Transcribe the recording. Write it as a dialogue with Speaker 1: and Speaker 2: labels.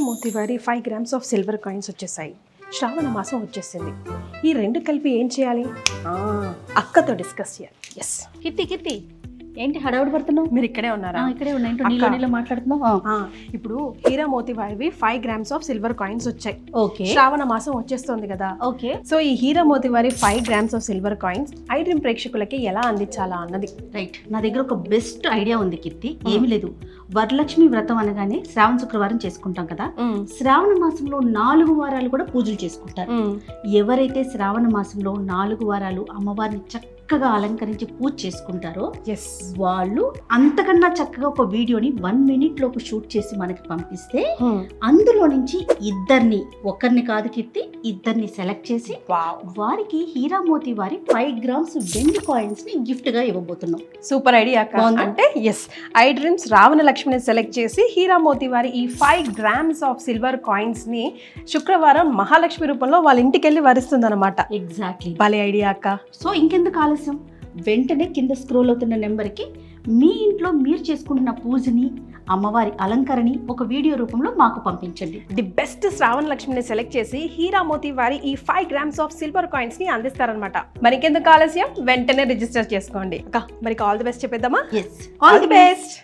Speaker 1: హీరామోతి వారి 5 grams of silver coins వచ్చేసాయి. శ్రావణ మాసం వచ్చేసింది. ఈ రెండు కలిపి ఏం చేయాలి? అక్కతో డిస్కస్ చేయాలి. ఎస్
Speaker 2: కీర్తి ఏంటి హడావుడి పడుతున్నావు?
Speaker 1: మీరు ఇక్కడే ఉన్నారా?
Speaker 2: ఇక్కడే ఉన్నా. ఏంటో నీలో మాట్లాడుతున్నావు.
Speaker 1: ఇప్పుడు హీరామోతి వారివి 5 grams ఆఫ్ సిల్వర్ కాయిన్స్ వచ్చాయి.
Speaker 2: ఓకే,
Speaker 1: శ్రావణ మాసం వచ్చేస్తుంది కదా.
Speaker 2: ఓకే.
Speaker 1: సో ఈ హీరామోతి వారి 5 grams of silver coins I dream ప్రేక్షకులకి ఎలా అందించాలా అన్నది.
Speaker 2: రైట్, నా దగ్గర ఒక బెస్ట్ ఐడియా ఉంది కీర్తి. ఏమీ లేదు, వరలక్ష్మి వ్రతం అనగానే శ్రావణ శుక్రవారం చేసుకుంటాం కదా. శ్రావణ మాసంలో 4 వారాలు కూడా పూజలు చేసుకుంటారు. ఎవరైతే శ్రావణ మాసంలో 4 వారాలు అమ్మవారిని చక్కగా అలంకరించి పూజ చేసుకుంటారో వాళ్ళు అంతకన్నా చక్కగా ఒక వీడియోని 1 minute లోపు షూట్ చేసి మనకి పంపిస్తే అందులో నుంచి ఒకరిని కాదు కీర్తి, ఇద్దరిని సెలెక్ట్ చేసి వారికి హీరామోతి వారి 5 grams వెండి కాయిన్స్ ని గిఫ్ట్ గా ఇవ్వబోతున్నాం.
Speaker 1: సూపర్ ఐడియా అంటే ఎస్, ఐ డ్రీమ్స్ రావణ లక్ష్మిని సెలెక్ట్ చేసి హీరామోతి వారి ఈ 5 grams ఆఫ్ సిల్వర్ కాయిన్స్ ని శుక్రవారం మహాలక్ష్మి రూపంలో వాళ్ళ ఇంటికి వెళ్ళి వరిస్తుంది అనమాట.
Speaker 2: ఎగ్జాక్ట్లీ,
Speaker 1: భలే ఐడియా అక్క.
Speaker 2: సో ఇంకెందుకు ఆలస్యం, వెంటనే కింద స్క్రోల్ అవుతున్న నెంబర్కి మీ ఇంట్లో మీరు చేసుకుంటున్న పూజని, అమ్మవారి అలంకరణని ఒక వీడియో రూపంలో మాకు పంపించండి.
Speaker 1: ది బెస్ట్ శ్రావణ లక్ష్మిని సెలెక్ట్ చేసి హీరామోతి వారి ఈ 5 grams ఆఫ్ సిల్వర్ కాయిన్స్ ని అందిస్తారనమాట. మరికెందుకు ఆలస్యం, వెంటనే రిజిస్టర్ చేసుకోండి అక్క. మరి ఆల్ ది బెస్ట్ చెప్పేద్దామా?
Speaker 2: Yes,
Speaker 1: all the best.